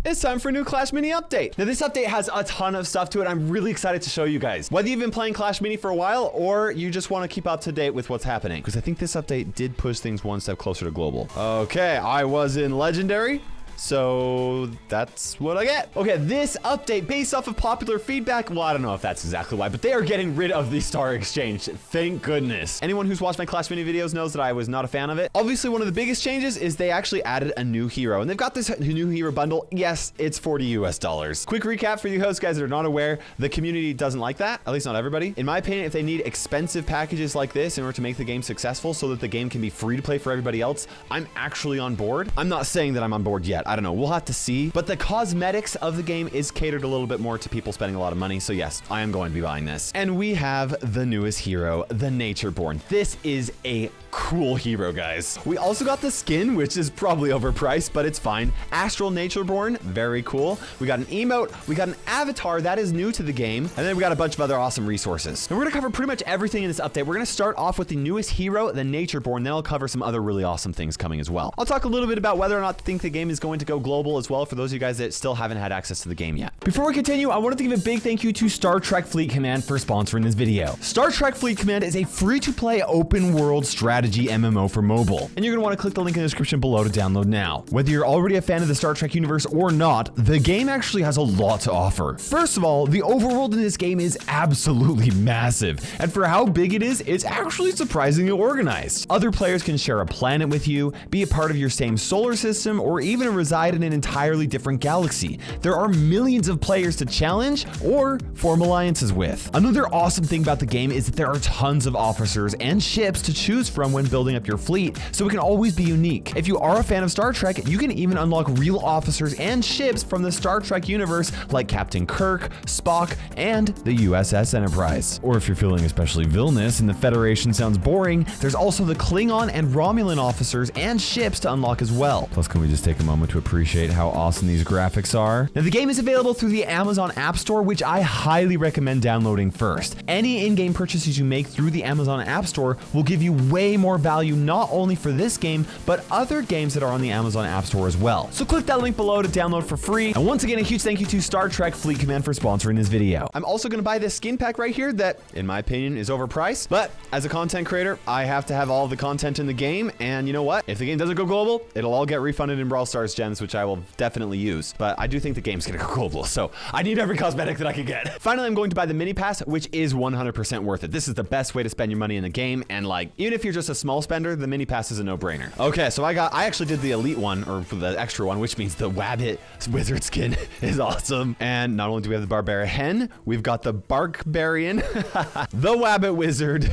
It's time for a new Clash Mini update. Now this update has a ton of stuff to it. I'm really excited to show you guys. Whether you've been playing Clash Mini for a while or you just want to keep up to date with what's happening. Because I think this update did push things one step closer to global. Okay, I was in Legendary. So that's what I get. Okay, this update based off of popular feedback. Well, I don't know if that's exactly why, but they are getting rid of the star exchange. Thank goodness. Anyone who's watched my Clash Mini videos knows that I was not a fan of it. Obviously, one of the biggest changes is they actually added a new hero, and they've got this new hero bundle. Yes, it's $40 US. Quick recap for you host guys that are not aware, the community doesn't like that, at least not everybody. In my opinion, if they need expensive packages like this in order to make the game successful so that the game can be free to play for everybody else, I'm actually on board. I'm not saying that I'm on board yet. I don't know. We'll have to see. But the cosmetics of the game is catered a little bit more to people spending a lot of money. So yes, I am going to be buying this. And we have the newest hero, the Natureborn. This is a cool hero, guys. We also got the skin, which is probably overpriced, but it's fine. Astral Natureborn, very cool. We got an emote. We got an avatar that is new to the game. And then we got a bunch of other awesome resources. And we're gonna cover pretty much everything in this update. We're gonna start off with the newest hero, the Natureborn. Then I'll cover some other really awesome things coming as well. I'll talk a little bit about whether or not I think the game is going to go global as well for those of you guys that still haven't had access to the game yet. Before we continue, I wanted to give a big thank you to Star Trek Fleet Command for sponsoring this video. Star Trek Fleet Command is a free-to-play open world strategy MMO for mobile, and you're gonna want to click the link in the description below to download now. Whether you're already a fan of the Star Trek universe or not, the game actually has a lot to offer. First of all, the overworld in this game is absolutely massive, and for how big it is, it's actually surprisingly organized. Other players can share a planet with you, be a part of your same solar system, or even reside in an entirely different galaxy. There are millions of players to challenge or form alliances with. Another awesome thing about the game is that there are tons of officers and ships to choose from when building up your fleet, so it can always be unique. If you are a fan of Star Trek, you can even unlock real officers and ships from the Star Trek universe like Captain Kirk, Spock, and the USS Enterprise. Or if you're feeling especially villainous and the Federation sounds boring, there's also the Klingon and Romulan officers and ships to unlock as well. Plus, can we just take a moment to appreciate how awesome these graphics are? Now, the game is available through the Amazon App Store, which I highly recommend downloading first. Any in-game purchases you make through the Amazon App Store will give you way more value not only for this game, but other games that are on the Amazon App Store as well. So click that link below to download for free. And once again, a huge thank you to Star Trek Fleet Command for sponsoring this video. I'm also gonna buy this skin pack right here that, in my opinion, is overpriced. But as a content creator, I have to have all the content in the game. And you know what? If the game doesn't go global, it'll all get refunded in Brawl Stars gems, which I will definitely use. But I do think the game's gonna go global, so I need every cosmetic that I can get. Finally, I'm going to buy the mini pass, which is 100% worth it. This is the best way to spend your money in the game. And like, even if you're just a small spender, the mini pass is a no-brainer. Okay, so I actually did the elite one, or the extra one, which means the Wabbit wizard skin is awesome. And not only do we have the Barbarian Hen, we've got the Barbarian, the Wabbit wizard.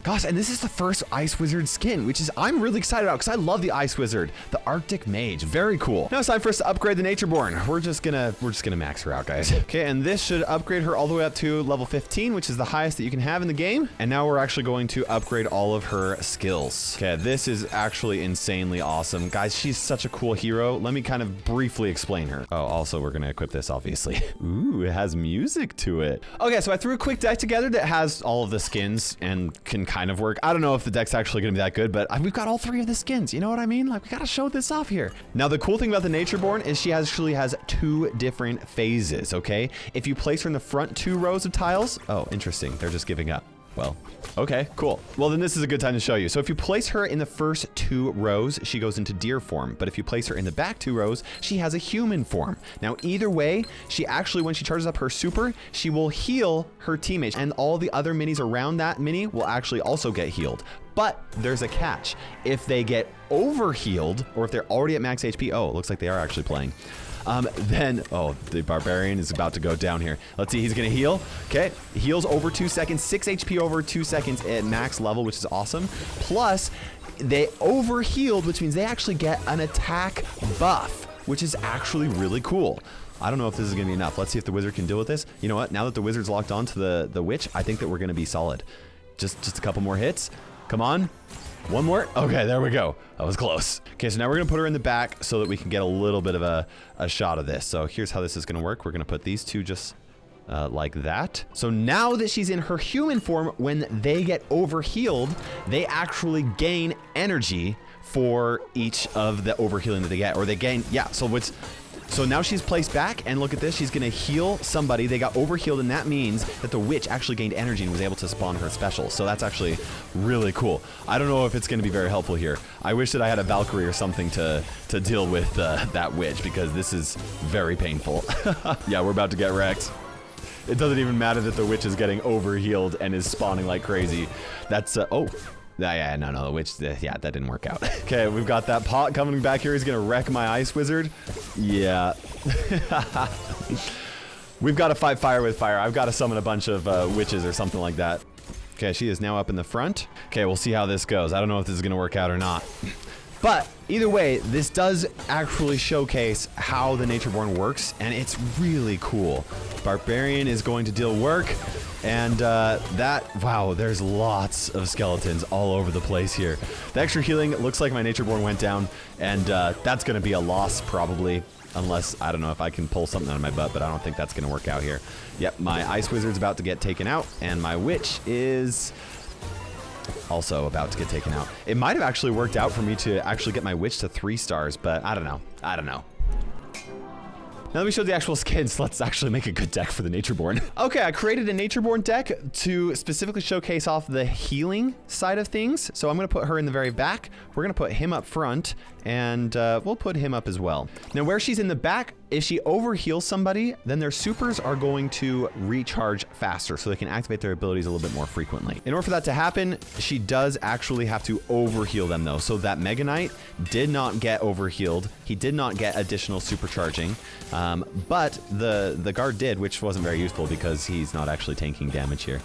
Gosh, and this is the first ice wizard skin, which is I'm really excited about because I love the ice wizard, the Arctic mage. Very cool. Now it's time for us to upgrade the Natureborn. We're just gonna max her out, guys. Okay, and this should upgrade her all the way up to level 15, which is the highest that you can have in the game. And now we're actually going to upgrade all of her skills. Okay, this is actually insanely awesome. Guys, she's such a cool hero. Let me kind of briefly explain her. Oh, also we're gonna equip this, obviously. Ooh, it has music to it. Okay, so I threw a quick deck together that has all of the skins and can kind of work. I don't know if the deck's actually gonna be that good, but we've got all three of the skins. You know what I mean? Like, we gotta show this off here. Now, the cool thing about the Natureborn is she actually has two different phases, okay? If you place her in the front two rows of tiles, oh, interesting. They're just giving up. Well, okay, cool. Well, then this is a good time to show you. So if you place her in the first two rows, she goes into deer form. But if you place her in the back two rows, she has a human form. Now, either way, she actually, when she charges up her super, she will heal her teammates. And all the other minis around that mini will actually also get healed. But there's a catch. If they get over-healed, or if they're already at max HP, oh, it looks like they are actually playing. Then, oh, the Barbarian is about to go down here. Let's see, he's gonna heal. Okay, heals over 2 seconds, 6 HP over 2 seconds at max level, which is awesome. Plus, they over-healed, which means they actually get an attack buff, which is actually really cool. I don't know if this is gonna be enough. Let's see if the wizard can deal with this. You know what? Now that the wizard's locked onto the witch, I think that we're gonna be solid. Just a couple more hits. Come on. One more. Okay, there we go. That was close. Okay, so now we're gonna put her in the back so that we can get a little bit of a shot of this. So here's how this is gonna work. We're gonna put these two just like that. So now that she's in her human form, when they get overhealed, they actually gain energy for each of the overhealing that they get, or they gain, yeah, so So now she's placed back, and look at this. She's going to heal somebody. They got overhealed, and that means that the witch actually gained energy and was able to spawn her special. So that's actually really cool. I don't know if it's going to be very helpful here. I wish that I had a Valkyrie or something to deal with that witch, because this is very painful. Yeah, we're about to get wrecked. It doesn't even matter that the witch is getting overhealed and is spawning like crazy. That's, oh. Yeah, no, the witch, yeah, that didn't work out. Okay, we've got that pot coming back here. He's gonna wreck my ice wizard. Yeah. We've got to fight fire with fire. I've got to summon a bunch of witches or something like that. Okay, she is now up in the front. Okay, we'll see how this goes. I don't know if this is gonna work out or not. But either way, this does actually showcase how the Natureborn works, and it's really cool. Barbarian is going to deal work, and wow, there's lots of skeletons all over the place here. The extra healing looks like my Natureborn went down, and that's going to be a loss probably, unless, I don't know if I can pull something out of my butt, but I don't think that's going to work out here. Yep, my Ice Wizard's about to get taken out, and my Witch is also about to get taken out. It might have actually worked out for me to actually get my Witch to 3 stars, but I don't know. Now that we showed the actual skins, let's actually make a good deck for the Natureborn. Okay, I created a Natureborn deck to specifically showcase off the healing side of things. So I'm gonna put her in the very back. We're gonna put him up front, and we'll put him up as well. Now where she's in the back, if she overheals somebody, then their supers are going to recharge faster, so they can activate their abilities a little bit more frequently. In order for that to happen, she does actually have to overheal them though. So that Mega Knight did not get overhealed. He did not get additional supercharging, but the guard did, which wasn't very useful because he's not actually tanking damage here.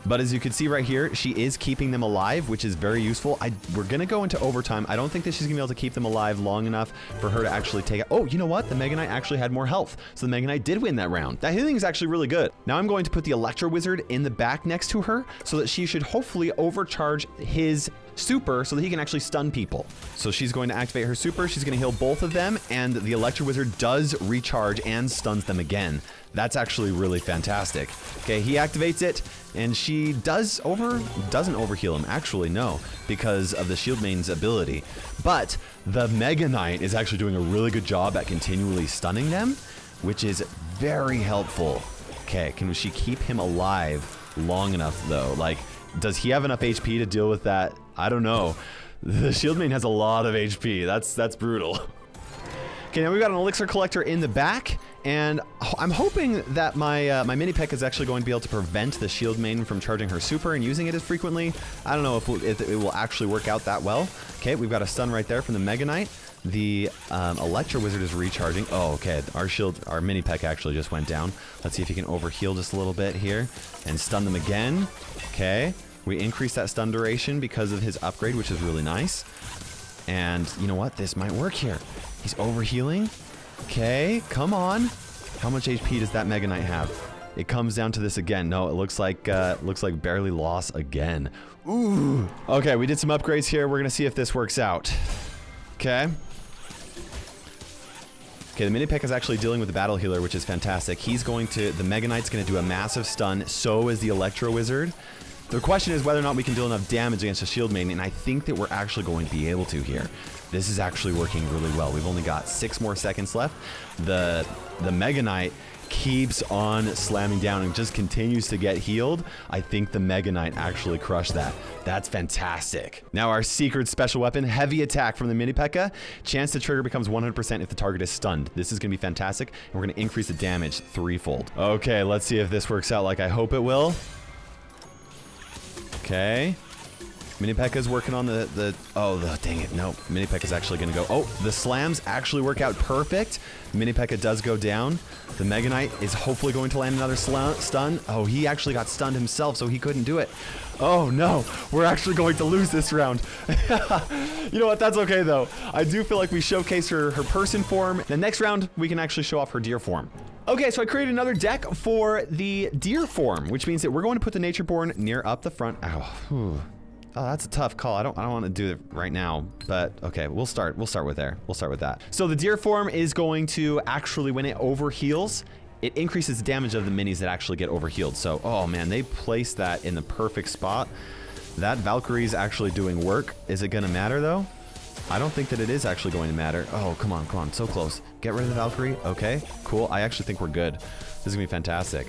But as you can see right here, she is keeping them alive, which is very useful. We're gonna go into overtime. I don't think that she's gonna be able to keep them alive long enough for her to actually take it. Oh, you know what? The Mega Knight actually had more health, so the Mega Knight did win that round. That healing is actually really good. Now I'm going to put the Electro Wizard in the back next to her so that she should hopefully overcharge his super so that he can actually stun people. So she's going to activate her super, she's going to heal both of them, and the Electro Wizard does recharge and stuns them again. That's actually really fantastic. Okay, he activates it, and she doesn't overheal him. Actually, no, because of the Shield Main's ability. But the Mega Knight is actually doing a really good job at continually stunning them, which is very helpful. Okay, can she keep him alive long enough though? Like, does he have enough HP to deal with that? I don't know. The Shield Main has a lot of HP. That's brutal. Okay, now we've got an Elixir Collector in the back, and I'm hoping that my my Mini Peck is actually going to be able to prevent the Shield Maiden from charging her super and using it as frequently. I don't know if it will actually work out that well. Okay, we've got a stun right there from the Mega Knight. The Electro Wizard is recharging. Oh, okay, our Mini Peck actually just went down. Let's see if he can overheal just a little bit here and stun them again. Okay, we increased that stun duration because of his upgrade, which is really nice. And you know what? This might work here. He's overhealing. Okay, come on. How much HP does that Mega Knight have? It comes down to this again. No, it looks like barely loss again. Ooh. Okay, we did some upgrades here. We're gonna see if this works out. Okay. Okay, the Mini Peck is actually dealing with the Battle Healer, which is fantastic. The Mega Knight's gonna do a massive stun. So is the Electro Wizard. The question is whether or not we can deal enough damage against a Shield Maiden, and I think that we're actually going to be able to here. This is actually working really well. We've only got 6 more seconds left. The Mega Knight keeps on slamming down and just continues to get healed. I think the Mega Knight actually crushed that. That's fantastic. Now our secret special weapon, Heavy Attack from the Mini P.E.K.K.A. Chance to trigger becomes 100% if the target is stunned. This is gonna be fantastic, and we're gonna increase the damage 3-fold. Okay, let's see if this works out like I hope it will. Okay. Mini P.E.K.K.A.'s working on oh, dang it, no. Mini P.E.K.K.A.'s actually gonna go, oh, the slams actually work out perfect. Mini P.E.K.K.A. does go down. The Mega Knight is hopefully going to land another stun. Oh, he actually got stunned himself, so he couldn't do it. Oh no, we're actually going to lose this round. You know what, that's okay though. I do feel like we showcased her person form. The next round, we can actually show off her deer form. Okay, so I created another deck for the deer form, which means that we're going to put the Natureborn near up the front. Ow. Whew. Oh, that's a tough call. I don't want to do it right now, but okay, we'll start with there. We'll start with that. So the deer form is going to actually, when it overheals, it increases the damage of the minis that actually get overhealed. So, oh man, they placed that in the perfect spot. That Valkyrie's actually doing work. Is it gonna matter though? I don't think that it is actually going to matter. Oh, come on, come on. So close. Get rid of the Valkyrie. Okay, cool. I actually think we're good. This is going to be fantastic.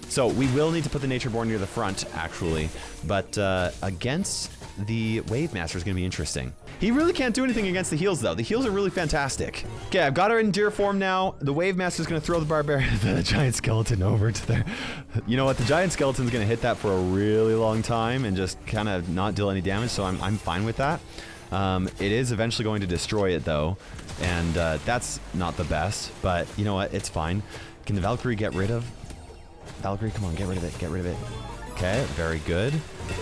So we will need to put the Natureborn near the front, actually. But against the Wave Master is going to be interesting. He really can't do anything against the heals, though. The heals are really fantastic. Okay, I've got her in deer form now. The Wave Master is going to throw the barbarian, the giant skeleton over to there. You know what? The giant skeleton is going to hit that for a really long time and just kind of not deal any damage, so I'm fine with that. It is eventually going to destroy it, though, and that's not the best, but you know what? It's fine. Can the Valkyrie get rid of? Valkyrie, come on, get rid of it, get rid of it. Okay, very good.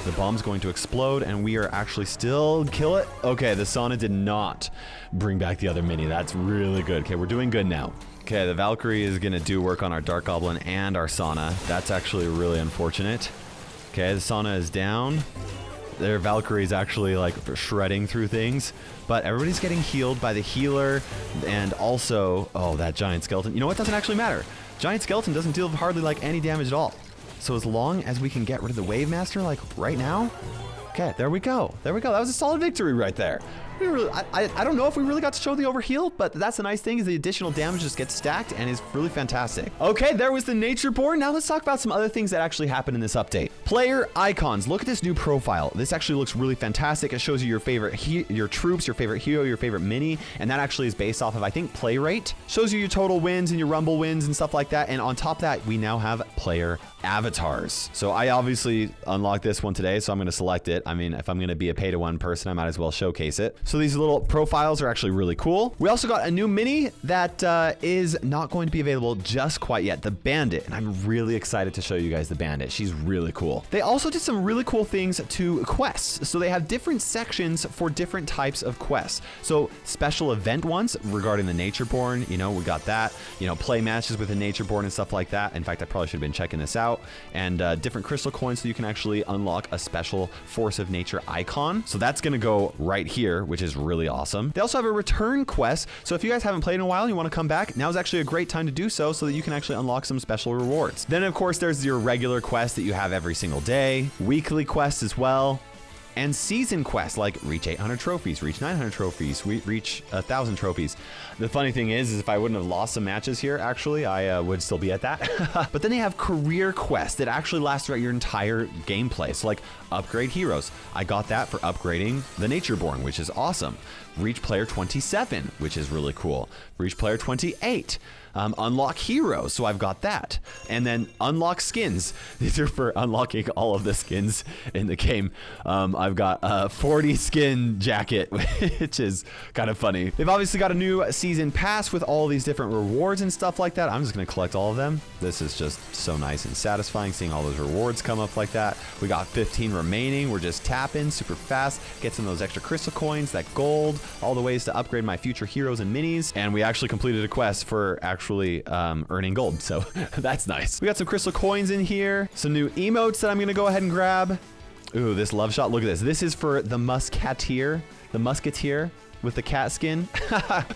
The bomb's going to explode, and we are actually still kill it. Okay, the sauna did not bring back the other mini. That's really good. Okay, we're doing good now. Okay, the Valkyrie is going to do work on our Dark Goblin and our sauna. That's actually really unfortunate. Okay, the sauna is down. Their Valkyrie is actually like shredding through things, but everybody's getting healed by the healer, and also, oh, that giant skeleton. You know what? Doesn't actually matter. Giant skeleton doesn't deal hardly like any damage at all. So as long as we can get rid of the Wave Master, like right now, okay, there we go. There we go. That was a solid victory right there. We really, I don't know if we really got to show the overheal, but that's the nice thing is the additional damage just gets stacked and is really fantastic. Okay, there was the Natureborn. Now let's talk about some other things that actually happened in this update. Player icons. Look at this new profile. This actually looks really fantastic. It shows you your favorite your troops, your favorite hero, your favorite mini, and that actually is based off of, I think, play rate. Shows you your total wins and your rumble wins and stuff like that. And on top of that, we now have player avatars. So I obviously unlocked this one today, so I'm going to select it. I mean, if I'm going to be a pay-to-one person, I might as well showcase it. So these little profiles are actually really cool. We also got a new mini that is not going to be available just quite yet, the Bandit, and I'm really excited to show you guys the Bandit. She's really cool. They also did some really cool things to quests. So they have different sections for different types of quests. So special event ones regarding the Natureborn, you know, we got that, you know, play matches with the Natureborn and stuff like that. In fact, I probably should have been checking this out. And different crystal coins so you can actually unlock a special Force of Nature icon. So that's going to go right here, which is really awesome. They also have a return quest. So if you guys haven't played in a while and you want to come back, now is actually a great time to do so that you can actually unlock some special rewards. Then of course there's your regular quest that you have every single day, weekly quests as well, and season quests like reach 800 trophies, reach 900 trophies, reach 1,000 trophies. The funny thing is if I wouldn't have lost some matches here, actually, I would still be at that. But then they have career quests that actually last throughout your entire gameplay. So like upgrade heroes. I got that for upgrading the Natureborn, which is awesome. Reach player 27, which is really cool. Reach player 28. Unlock heroes, so I've got that. And then unlock skins. These are for unlocking all of the skins in the game. I've got a 40 skin jacket, which is kind of funny. They've obviously got a new season pass with all these different rewards and stuff like that. I'm just going to collect all of them. This is just so nice and satisfying seeing all those rewards come up like that. We got 15 remaining. We're just tapping super fast. Get some of those extra crystal coins, that gold, all the ways to upgrade my future heroes and minis. And we actually completed a quest for actually earning gold, so that's nice. We got some crystal coins in here, some new emotes that I'm gonna go ahead and grab. Ooh, this love shot, look at this. This is for the musketeer with the cat skin.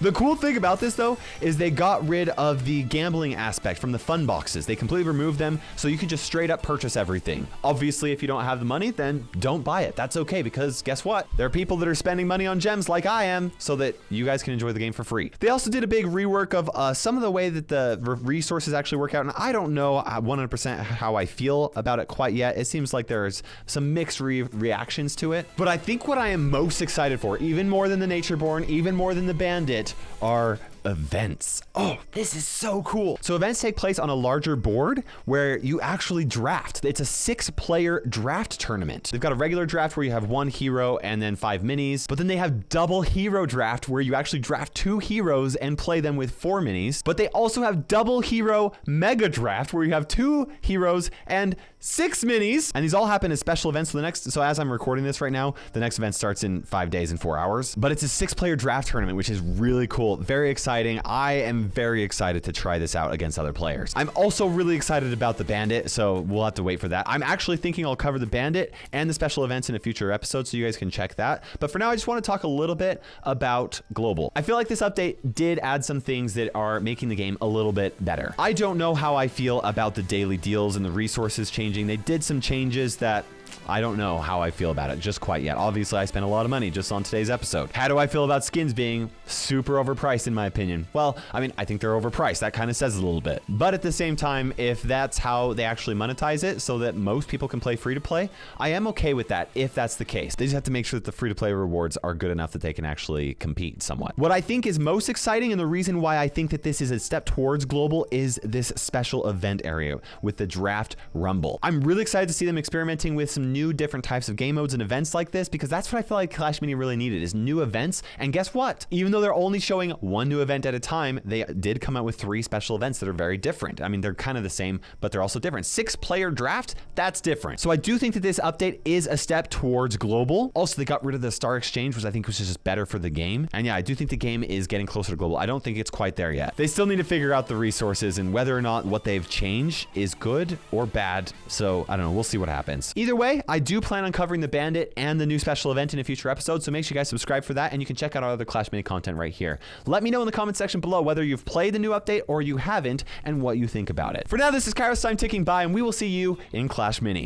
The cool thing about this though is they got rid of the gambling aspect from the fun boxes. They completely removed them, so you can just straight up purchase everything. Obviously, if you don't have the money, then don't buy it. That's okay, because guess what? There are people that are spending money on gems like I am, so that you guys can enjoy the game for free. They also did a big rework of some of the way that the resources actually work out, and I don't know 100% how I feel about it quite yet. It seems like there's some mixed reactions to it, but I think what I am most excited for, even more than the Natureborn, even more than the Bandit, are events. Oh, this is so cool. So events take place on a larger board where you actually draft. It's a 6-player draft tournament. They've got a regular draft where you have 1 hero and then 5 minis, but then they have double hero draft where you actually draft 2 heroes and play them with 4 minis. But they also have double hero mega draft where you have 2 heroes and 6 minis. And these all happen as special events. So as I'm recording this right now, the next event starts in 5 days and 4 hours. But it's a 6-player draft tournament, which is really cool. Very exciting. I am very excited to try this out against other players. I'm also really excited about the Bandit, so we'll have to wait for that. I'm actually thinking I'll cover the Bandit and the special events in a future episode, so you guys can check that. But for now, I just want to talk a little bit about global. I feel like this update did add some things that are making the game a little bit better. I don't know how I feel about the daily deals and the resources changing. They did some changes that I don't know how I feel about it just quite yet. Obviously, I spent a lot of money just on today's episode. How do I feel about skins being super overpriced in my opinion? Well, I mean, I think they're overpriced. That kind of says it a little bit. But at the same time, if that's how they actually monetize it so that most people can play free to play, I am okay with that if that's the case. They just have to make sure that the free to play rewards are good enough that they can actually compete somewhat. What I think is most exciting, and the reason why I think that this is a step towards global, is this special event area with the Draft Rumble. I'm really excited to see them experimenting with some new different types of game modes and events like this, because that's what I feel like Clash Mini really needed, is new events. And guess what? Even though they're only showing one new event at a time, they did come out with 3 special events that are very different. I mean, they're kind of the same, but they're also different. 6-player draft, that's different. So I do think that this update is a step towards global. Also, they got rid of the Star Exchange, which I think was just better for the game. And yeah, I do think the game is getting closer to global. I don't think it's quite there yet. They still need to figure out the resources and whether or not what they've changed is good or bad. So I don't know. We'll see what happens. Either way, I do plan on covering the Bandit and the new special event in a future episode. So make sure you guys subscribe for that, and you can check out our other Clash Mini content right here. Let me know in the comment section below whether you've played the new update or you haven't and what you think about it. For now, this is KairosTime ticking by, and we will see you in Clash Mini.